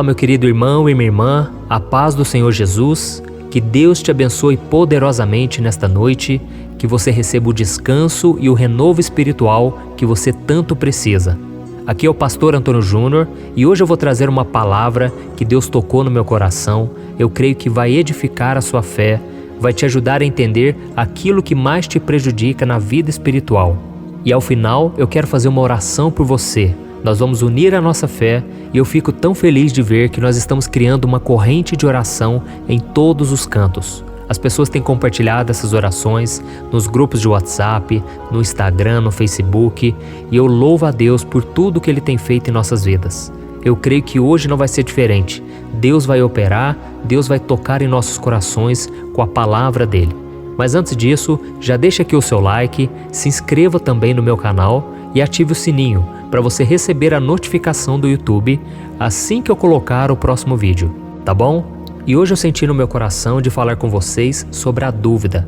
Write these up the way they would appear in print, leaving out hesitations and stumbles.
Olá, meu querido irmão e minha irmã, a paz do Senhor Jesus, que Deus te abençoe poderosamente nesta noite, que você receba o descanso e o renovo espiritual que você tanto precisa. Aqui é o pastor Antônio Júnior e hoje eu vou trazer uma palavra que Deus tocou no meu coração. Eu creio que vai edificar a sua fé, vai te ajudar a entender aquilo que mais te prejudica na vida espiritual. E ao final eu quero fazer uma oração por você. Nós vamos unir a nossa fé e eu fico tão feliz de ver que nós estamos criando uma corrente de oração em todos os cantos. As pessoas têm compartilhado essas orações nos grupos de WhatsApp, no Instagram, no Facebook, e eu louvo a Deus por tudo que Ele tem feito em nossas vidas. Eu creio que hoje não vai ser diferente. Deus vai operar, Deus vai tocar em nossos corações com a palavra dEle. Mas antes disso, já deixa aqui o seu like, se inscreva também no meu canal e ative o sininho para você receber a notificação do YouTube assim que eu colocar o próximo vídeo, tá bom? E hoje eu senti no meu coração de falar com vocês sobre a dúvida.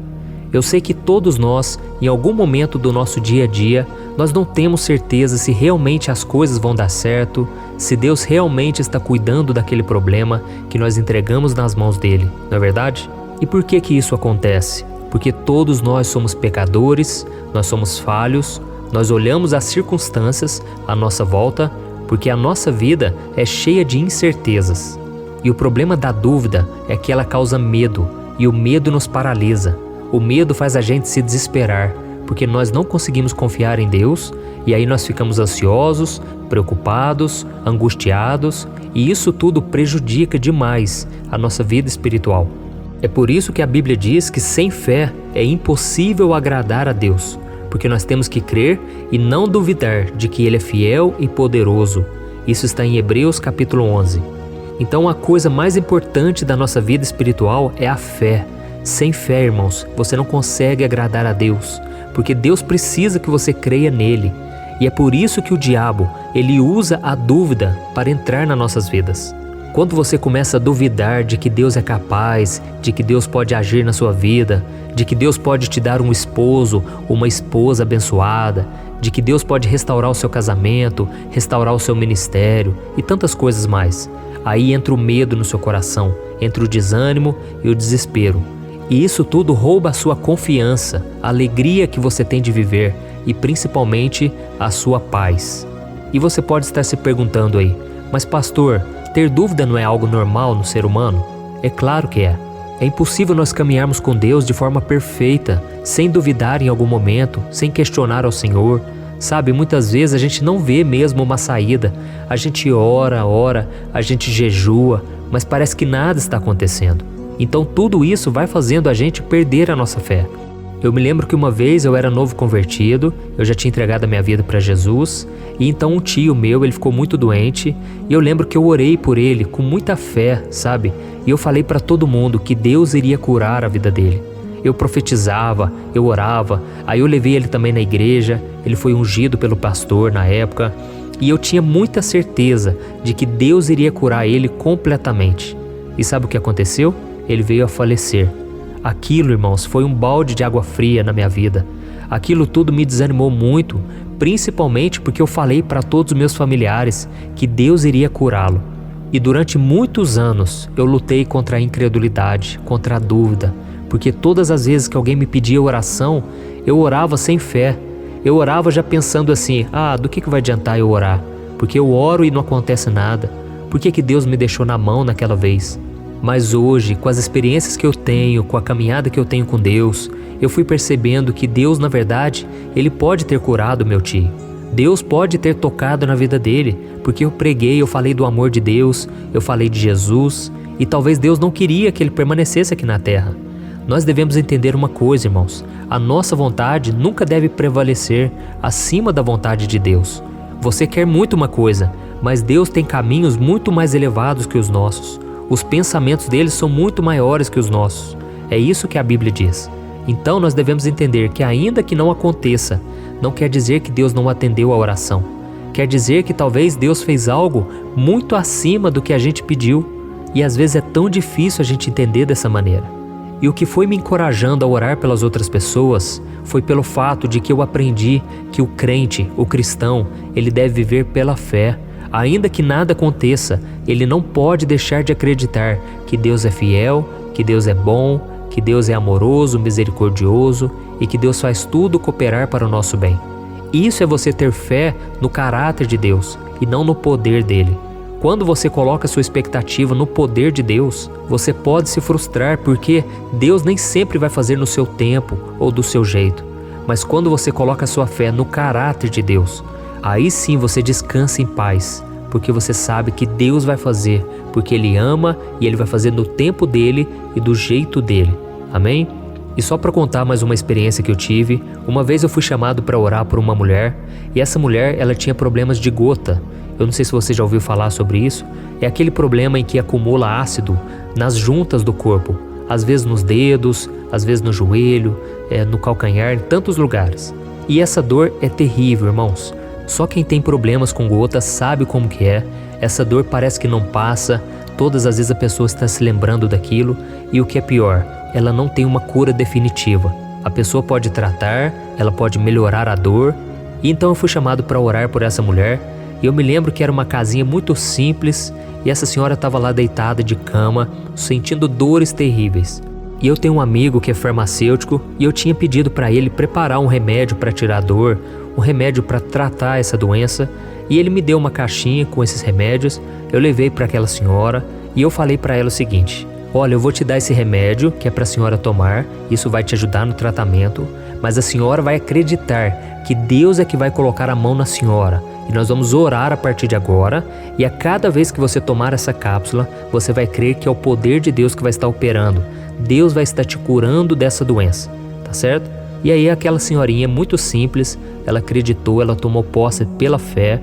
Eu sei que todos nós, em algum momento do nosso dia a dia, nós não temos certeza se realmente as coisas vão dar certo, se Deus realmente está cuidando daquele problema que nós entregamos nas mãos dele, não é verdade? E por que isso acontece? Porque todos nós somos pecadores, nós somos falhos, nós olhamos as circunstâncias à nossa volta, porque a nossa vida é cheia de incertezas. E o problema da dúvida é que ela causa medo, e o medo nos paralisa. O medo faz a gente se desesperar, porque nós não conseguimos confiar em Deus, e aí nós ficamos ansiosos, preocupados, angustiados, e isso tudo prejudica demais a nossa vida espiritual. É por isso que a Bíblia diz que sem fé é impossível agradar a Deus, porque nós temos que crer e não duvidar de que Ele é fiel e poderoso. Isso está em Hebreus capítulo 11. Então a coisa mais importante da nossa vida espiritual é a fé. Sem fé, irmãos, você não consegue agradar a Deus, porque Deus precisa que você creia nele. E é por isso que o diabo, ele usa a dúvida para entrar nas nossas vidas. Quando você começa a duvidar de que Deus é capaz, de que Deus pode agir na sua vida, de que Deus pode te dar um esposo, uma esposa abençoada, de que Deus pode restaurar o seu casamento, restaurar o seu ministério e tantas coisas mais, aí entra o medo no seu coração, entra o desânimo e o desespero. E isso tudo rouba a sua confiança, a alegria que você tem de viver e principalmente a sua paz. E você pode estar se perguntando aí, mas pastor, ter dúvida não é algo normal no ser humano? É claro que é. É impossível nós caminharmos com Deus de forma perfeita, sem duvidar em algum momento, sem questionar ao Senhor. Sabe, muitas vezes a gente não vê mesmo uma saída. A gente ora, a gente jejua, mas parece que nada está acontecendo. Então tudo isso vai fazendo a gente perder a nossa fé. Eu me lembro que uma vez eu era novo convertido, eu já tinha entregado a minha vida para Jesus, e então um tio meu, ele ficou muito doente, e eu lembro que eu orei por ele com muita fé, sabe? E eu falei para todo mundo que Deus iria curar a vida dele. Eu profetizava, eu orava, aí eu levei ele também na igreja, ele foi ungido pelo pastor na época, e eu tinha muita certeza de que Deus iria curar ele completamente. E sabe o que aconteceu? Ele veio a falecer. Aquilo, irmãos, foi um balde de água fria na minha vida. Aquilo tudo me desanimou muito, principalmente porque eu falei para todos os meus familiares que Deus iria curá-lo. E durante muitos anos eu lutei contra a incredulidade, contra a dúvida, porque todas as vezes que alguém me pedia oração, eu orava sem fé. Eu orava já pensando assim, do que vai adiantar eu orar? Porque eu oro e não acontece nada. Por que Deus me deixou na mão naquela vez? Mas hoje, com as experiências que eu tenho, com a caminhada que eu tenho com Deus, eu fui percebendo que Deus, na verdade, Ele pode ter curado meu tio. Deus pode ter tocado na vida dele, porque eu preguei, eu falei do amor de Deus, eu falei de Jesus, e talvez Deus não queria que ele permanecesse aqui na terra. Nós devemos entender uma coisa, irmãos, a nossa vontade nunca deve prevalecer acima da vontade de Deus. Você quer muito uma coisa, mas Deus tem caminhos muito mais elevados que os nossos. Os pensamentos deles são muito maiores que os nossos. É isso que a Bíblia diz. Então nós devemos entender que ainda que não aconteça, não quer dizer que Deus não atendeu a oração. Quer dizer que talvez Deus fez algo muito acima do que a gente pediu. E às vezes é tão difícil a gente entender dessa maneira. E o que foi me encorajando a orar pelas outras pessoas foi pelo fato de que eu aprendi que o crente, o cristão, ele deve viver pela fé. Ainda que nada aconteça, ele não pode deixar de acreditar que Deus é fiel, que Deus é bom, que Deus é amoroso, misericordioso e que Deus faz tudo cooperar para o nosso bem. Isso é você ter fé no caráter de Deus e não no poder dele. Quando você coloca sua expectativa no poder de Deus, você pode se frustrar porque Deus nem sempre vai fazer no seu tempo ou do seu jeito. Mas quando você coloca sua fé no caráter de Deus, aí sim você descansa em paz, porque você sabe que Deus vai fazer, porque Ele ama e Ele vai fazer no tempo dele e do jeito dele. Amém? E só para contar mais uma experiência que eu tive, uma vez eu fui chamado para orar por uma mulher, e essa mulher ela tinha problemas de gota. Eu não sei se você já ouviu falar sobre isso. É aquele problema em que acumula ácido nas juntas do corpo, às vezes nos dedos, às vezes no joelho, no calcanhar, em tantos lugares. E essa dor é terrível, irmãos. Só quem tem problemas com gota sabe como que é. Essa dor parece que não passa, todas as vezes a pessoa está se lembrando daquilo, e o que é pior, ela não tem uma cura definitiva. A pessoa pode tratar, ela pode melhorar a dor, e então eu fui chamado para orar por essa mulher, e eu me lembro que era uma casinha muito simples, e essa senhora estava lá deitada de cama, sentindo dores terríveis. E eu tenho um amigo que é farmacêutico, e eu tinha pedido para ele preparar um remédio para tirar a dor, um remédio para tratar essa doença, e ele me deu uma caixinha com esses remédios. Eu levei para aquela senhora, e eu falei para ela o seguinte: olha, eu vou te dar esse remédio que é para a senhora tomar, isso vai te ajudar no tratamento, mas a senhora vai acreditar que Deus é que vai colocar a mão na senhora, e nós vamos orar a partir de agora, e a cada vez que você tomar essa cápsula, você vai crer que é o poder de Deus que vai estar operando. Deus vai estar te curando dessa doença, tá certo? E aí aquela senhorinha muito simples, ela acreditou, ela tomou posse pela fé,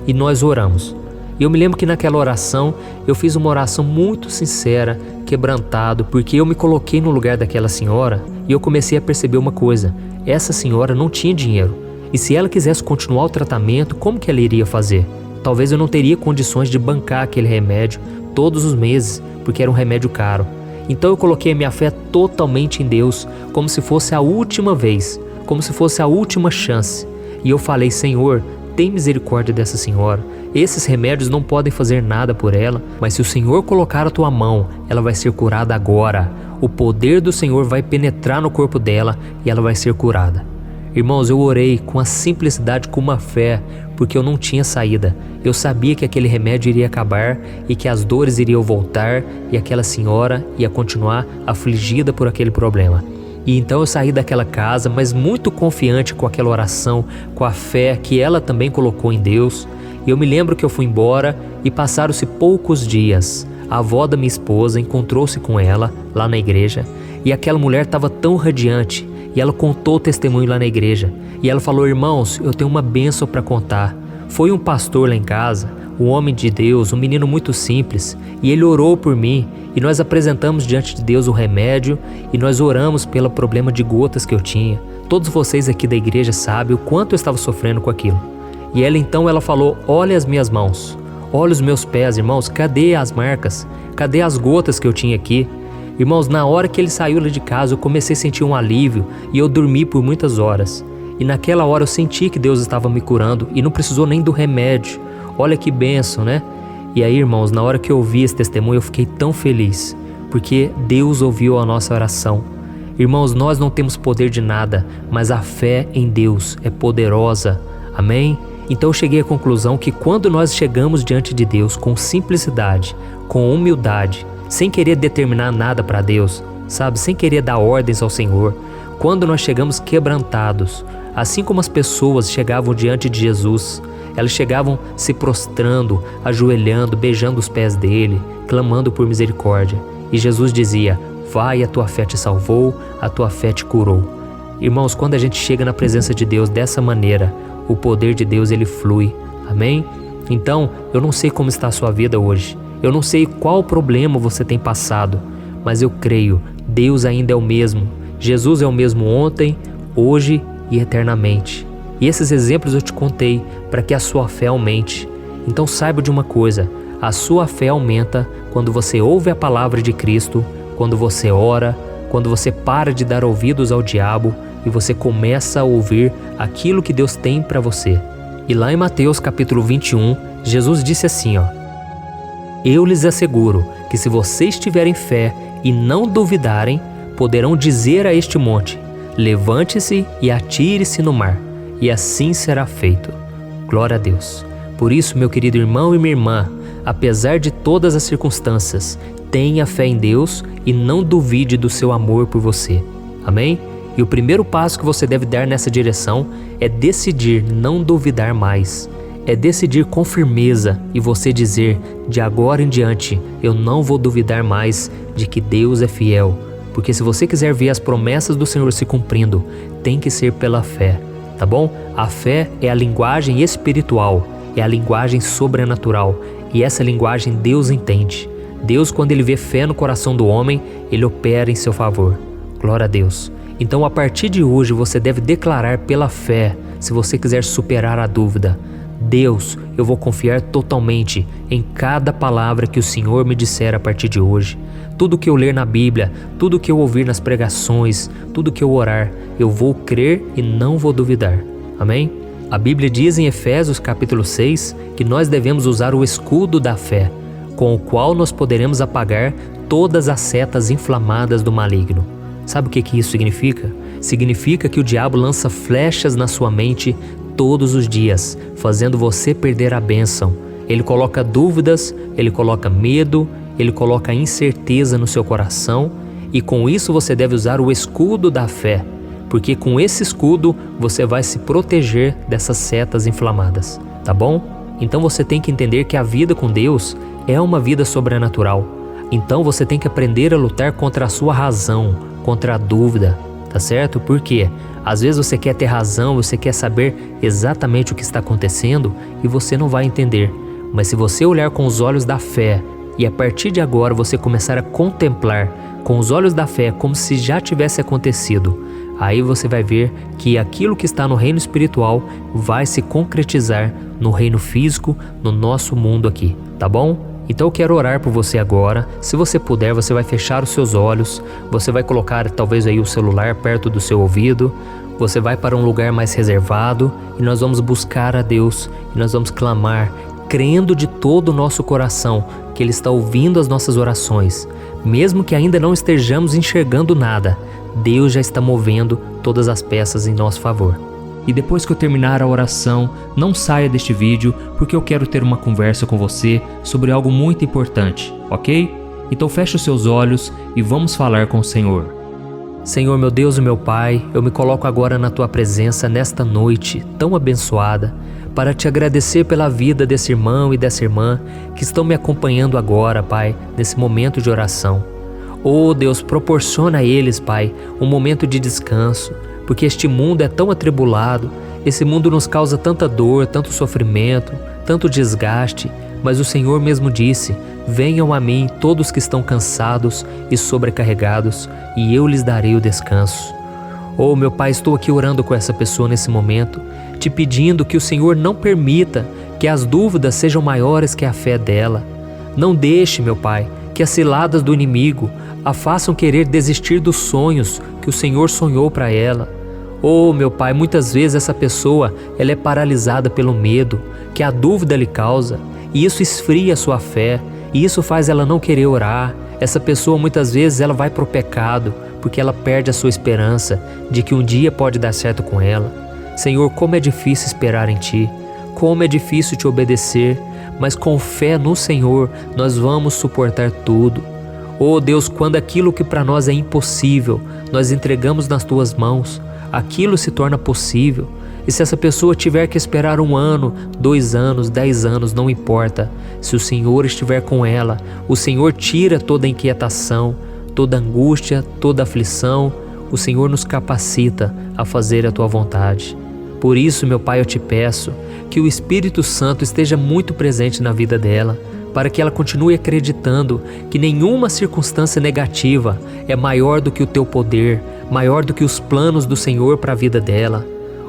e nós oramos. E eu me lembro que naquela oração, eu fiz uma oração muito sincera, quebrantado, porque eu me coloquei no lugar daquela senhora e eu comecei a perceber uma coisa: essa senhora não tinha dinheiro, e se ela quisesse continuar o tratamento, como que ela iria fazer? Talvez eu não teria condições de bancar aquele remédio todos os meses, porque era um remédio caro. Então eu coloquei a minha fé totalmente em Deus, como se fosse a última vez, como se fosse a última chance. E eu falei: Senhor, tem misericórdia dessa senhora. Esses remédios não podem fazer nada por ela, mas se o Senhor colocar a tua mão, ela vai ser curada agora. O poder do Senhor vai penetrar no corpo dela e ela vai ser curada. Irmãos, eu orei com a simplicidade, com uma fé, porque eu não tinha saída. Eu sabia que aquele remédio iria acabar e que as dores iriam voltar e aquela senhora ia continuar afligida por aquele problema. E então eu saí daquela casa, mas muito confiante com aquela oração, com a fé que ela também colocou em Deus. E eu me lembro que eu fui embora e passaram-se poucos dias. A avó da minha esposa encontrou-se com ela lá na igreja e aquela mulher estava tão radiante. E ela contou o testemunho lá na igreja. E ela falou: irmãos, eu tenho uma bênção para contar. Foi um pastor lá em casa, um homem de Deus, um menino muito simples, e ele orou por mim, e nós apresentamos diante de Deus o remédio, e nós oramos pelo problema de gotas que eu tinha. Todos vocês aqui da igreja sabem o quanto eu estava sofrendo com aquilo. E ela falou: olha as minhas mãos, olha os meus pés, irmãos, cadê as marcas? Cadê as gotas que eu tinha aqui? Irmãos, na hora que ele saiu lá de casa, eu comecei a sentir um alívio e eu dormi por muitas horas. E naquela hora eu senti que Deus estava me curando e não precisou nem do remédio. Olha que bênção, né? E aí, irmãos, na hora que eu ouvi esse testemunho, eu fiquei tão feliz, porque Deus ouviu a nossa oração. Irmãos, nós não temos poder de nada, mas a fé em Deus é poderosa. Amém? Então eu cheguei à conclusão que quando nós chegamos diante de Deus com simplicidade, com humildade, sem querer determinar nada para Deus, sabe? Sem querer dar ordens ao Senhor. Quando nós chegamos quebrantados, assim como as pessoas chegavam diante de Jesus, elas chegavam se prostrando, ajoelhando, beijando os pés dele, clamando por misericórdia. E Jesus dizia: vai, a tua fé te salvou, a tua fé te curou. Irmãos, quando a gente chega na presença de Deus dessa maneira, o poder de Deus ele flui. Amém? Então, eu não sei como está a sua vida hoje. Eu não sei qual problema você tem passado, mas eu creio, Deus ainda é o mesmo. Jesus é o mesmo ontem, hoje e eternamente. E esses exemplos eu te contei para que a sua fé aumente. Então saiba de uma coisa: a sua fé aumenta quando você ouve a palavra de Cristo, quando você ora, quando você para de dar ouvidos ao diabo e você começa a ouvir aquilo que Deus tem para você. E lá em Mateus capítulo 21, Jesus disse assim, Eu lhes asseguro que se vocês tiverem fé e não duvidarem, poderão dizer a este monte, levante-se e atire-se no mar, e assim será feito. Glória a Deus. Por isso, meu querido irmão e minha irmã, apesar de todas as circunstâncias, tenha fé em Deus e não duvide do seu amor por você. Amém? E o primeiro passo que você deve dar nessa direção é decidir não duvidar mais. É decidir com firmeza e você dizer, de agora em diante, eu não vou duvidar mais de que Deus é fiel. Porque se você quiser ver as promessas do Senhor se cumprindo, tem que ser pela fé, tá bom? A fé é a linguagem espiritual, é a linguagem sobrenatural. E essa linguagem Deus entende. Deus, quando Ele vê fé no coração do homem, Ele opera em seu favor. Glória a Deus. Então, a partir de hoje, você deve declarar pela fé, se você quiser superar a dúvida, Deus, eu vou confiar totalmente em cada palavra que o Senhor me disser a partir de hoje. Tudo que eu ler na Bíblia, tudo que eu ouvir nas pregações, tudo que eu orar, eu vou crer e não vou duvidar. Amém? A Bíblia diz em Efésios capítulo 6 que nós devemos usar o escudo da fé, com o qual nós poderemos apagar todas as setas inflamadas do maligno. Sabe o que isso significa? Significa que o diabo lança flechas na sua mente todos os dias, fazendo você perder a bênção. Ele coloca dúvidas, ele coloca medo, ele coloca incerteza no seu coração e com isso você deve usar o escudo da fé, porque com esse escudo você vai se proteger dessas setas inflamadas, tá bom? Então você tem que entender que a vida com Deus é uma vida sobrenatural. Então você tem que aprender a lutar contra a sua razão, contra a dúvida, tá certo? Por quê? Às vezes você quer ter razão, você quer saber exatamente o que está acontecendo e você não vai entender. Mas se você olhar com os olhos da fé e a partir de agora você começar a contemplar com os olhos da fé como se já tivesse acontecido, aí você vai ver que aquilo que está no reino espiritual vai se concretizar no reino físico, no nosso mundo aqui, tá bom? Então eu quero orar por você agora. Se você puder, você vai fechar os seus olhos, você vai colocar talvez aí o celular perto do seu ouvido, você vai para um lugar mais reservado e nós vamos buscar a Deus e nós vamos clamar, crendo de todo o nosso coração que Ele está ouvindo as nossas orações. Mesmo que ainda não estejamos enxergando nada, Deus já está movendo todas as peças em nosso favor. E depois que eu terminar a oração, não saia deste vídeo porque eu quero ter uma conversa com você sobre algo muito importante, ok? Então feche os seus olhos e vamos falar com o Senhor. Senhor, meu Deus e meu Pai, eu me coloco agora na Tua presença nesta noite tão abençoada para Te agradecer pela vida desse irmão e dessa irmã que estão me acompanhando agora, Pai, nesse momento de oração. Oh Deus, proporciona a eles, Pai, um momento de descanso, porque este mundo é tão atribulado, esse mundo nos causa tanta dor, tanto sofrimento, tanto desgaste, mas o Senhor mesmo disse, venham a mim todos que estão cansados e sobrecarregados, e eu lhes darei o descanso. Oh meu Pai, estou aqui orando com essa pessoa nesse momento, te pedindo que o Senhor não permita que as dúvidas sejam maiores que a fé dela. Não deixe, meu Pai, que as ciladas do inimigo a façam querer desistir dos sonhos que o Senhor sonhou para ela. Oh, meu Pai, muitas vezes essa pessoa ela é paralisada pelo medo que a dúvida lhe causa, e isso esfria a sua fé, e isso faz ela não querer orar. Essa pessoa muitas vezes ela vai para o pecado, porque ela perde a sua esperança de que um dia pode dar certo com ela. Senhor, como é difícil esperar em Ti, como é difícil Te obedecer, mas com fé no Senhor nós vamos suportar tudo. Oh Deus, quando aquilo que para nós é impossível, nós entregamos nas Tuas mãos, aquilo se torna possível. E se essa pessoa tiver que esperar 1 ano, 2 anos, 10 anos, não importa. Se o Senhor estiver com ela, o Senhor tira toda a inquietação, toda a angústia, toda a aflição. O Senhor nos capacita a fazer a Tua vontade. Por isso, meu Pai, eu Te peço que o Espírito Santo esteja muito presente na vida dela, para que ela continue acreditando que nenhuma circunstância negativa é maior do que o Teu poder, maior do que os planos do Senhor para a vida dela.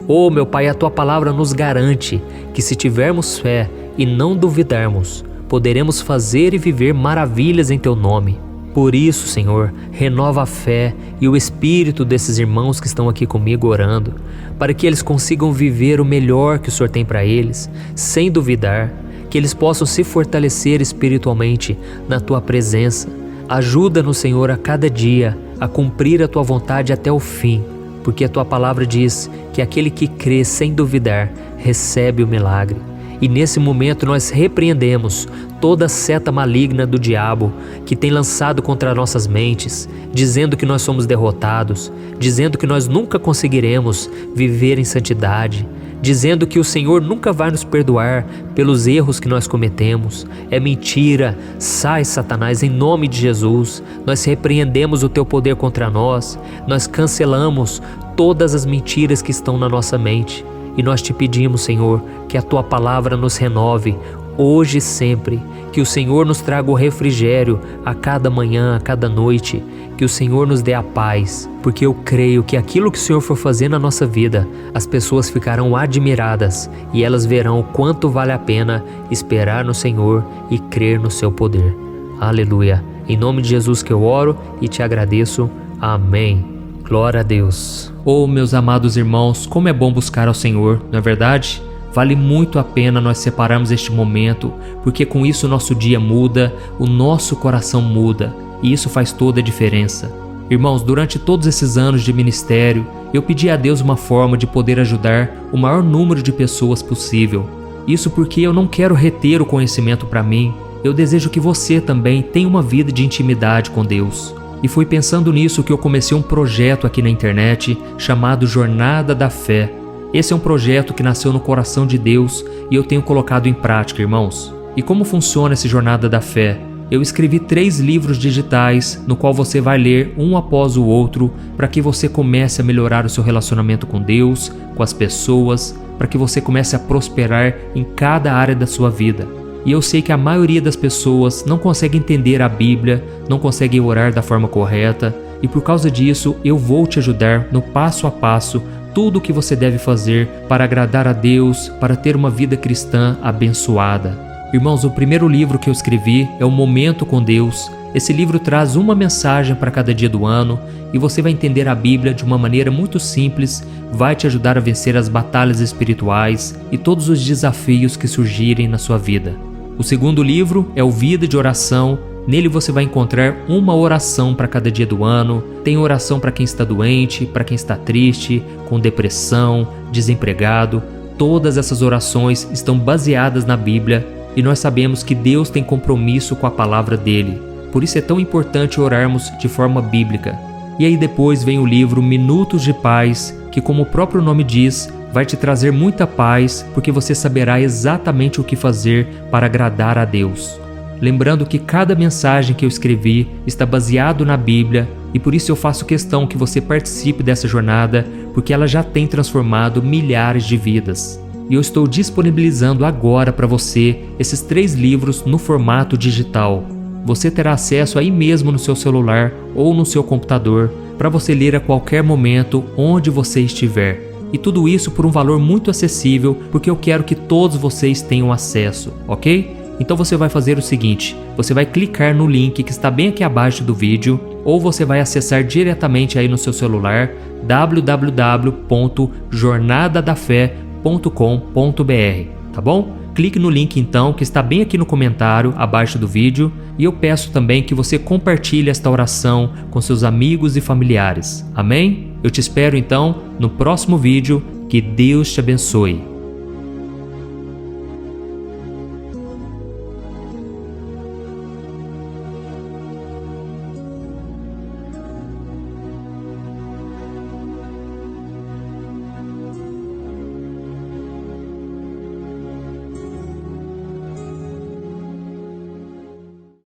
Oh, meu Pai, a Tua palavra nos garante que se tivermos fé e não duvidarmos, poderemos fazer e viver maravilhas em Teu nome. Por isso, Senhor, renova a fé e o espírito desses irmãos que estão aqui comigo orando, para que eles consigam viver o melhor que o Senhor tem para eles, sem duvidar, que eles possam se fortalecer espiritualmente na Tua presença. Ajuda-nos, Senhor, a cada dia a cumprir a Tua vontade até o fim, porque a Tua palavra diz que aquele que crê sem duvidar recebe o milagre. E nesse momento nós repreendemos toda seta maligna do diabo que tem lançado contra nossas mentes, dizendo que nós somos derrotados, dizendo que nós nunca conseguiremos viver em santidade, dizendo que o Senhor nunca vai nos perdoar pelos erros que nós cometemos. É mentira. Sai, Satanás, em nome de Jesus. Nós repreendemos o Teu poder contra nós, nós cancelamos todas as mentiras que estão na nossa mente. E nós te pedimos, Senhor, que a Tua palavra nos renove, hoje e sempre, que o Senhor nos traga o refrigério a cada manhã, a cada noite, que o Senhor nos dê a paz, porque eu creio que aquilo que o Senhor for fazer na nossa vida, as pessoas ficarão admiradas e elas verão o quanto vale a pena esperar no Senhor e crer no Seu poder. Aleluia! Em nome de Jesus que eu oro e te agradeço. Amém. Glória a Deus. Oh, meus amados irmãos, como é bom buscar ao Senhor, não é verdade? Vale muito a pena nós separarmos este momento, porque com isso o nosso dia muda, o nosso coração muda, e isso faz toda a diferença. Irmãos, durante todos esses anos de ministério, eu pedi a Deus uma forma de poder ajudar o maior número de pessoas possível. Isso porque eu não quero reter o conhecimento para mim, eu desejo que você também tenha uma vida de intimidade com Deus. E foi pensando nisso que eu comecei um projeto aqui na internet chamado Jornada da Fé. Esse é um projeto que nasceu no coração de Deus e eu tenho colocado em prática, irmãos. E como funciona essa Jornada da Fé? Eu escrevi 3 livros digitais, no qual você vai ler um após o outro, para que você comece a melhorar o seu relacionamento com Deus, com as pessoas, para que você comece a prosperar em cada área da sua vida. E eu sei que a maioria das pessoas não consegue entender a Bíblia, não consegue orar da forma correta, e por causa disso eu vou te ajudar no passo a passo tudo o que você deve fazer para agradar a Deus, para ter uma vida cristã abençoada. Irmãos, o primeiro livro que eu escrevi é O Momento com Deus. Esse livro traz uma mensagem para cada dia do ano e você vai entender a Bíblia de uma maneira muito simples, vai te ajudar a vencer as batalhas espirituais e todos os desafios que surgirem na sua vida. O segundo livro é o Vida de Oração. Nele você vai encontrar uma oração para cada dia do ano. Tem oração para quem está doente, para quem está triste, com depressão, desempregado. Todas essas orações estão baseadas na Bíblia e nós sabemos que Deus tem compromisso com a palavra dele. Por isso é tão importante orarmos de forma bíblica. E aí depois vem o livro Minutos de Paz, que como o próprio nome diz, vai te trazer muita paz, porque você saberá exatamente o que fazer para agradar a Deus. Lembrando que cada mensagem que eu escrevi está baseado na Bíblia e por isso eu faço questão que você participe dessa jornada, porque ela já tem transformado milhares de vidas. E eu estou disponibilizando agora para você esses 3 livros no formato digital. Você terá acesso aí mesmo no seu celular ou no seu computador para você ler a qualquer momento, onde você estiver. E tudo isso por um valor muito acessível, porque eu quero que todos vocês tenham acesso, ok? Então você vai fazer o seguinte, você vai clicar no link que está bem aqui abaixo do vídeo, ou você vai acessar diretamente aí no seu celular www.jornadadafé.com.br, tá bom? Clique no link então, que está bem aqui no comentário abaixo do vídeo, e eu peço também que você compartilhe esta oração com seus amigos e familiares. Amém? Eu te espero então no próximo vídeo. Que Deus te abençoe.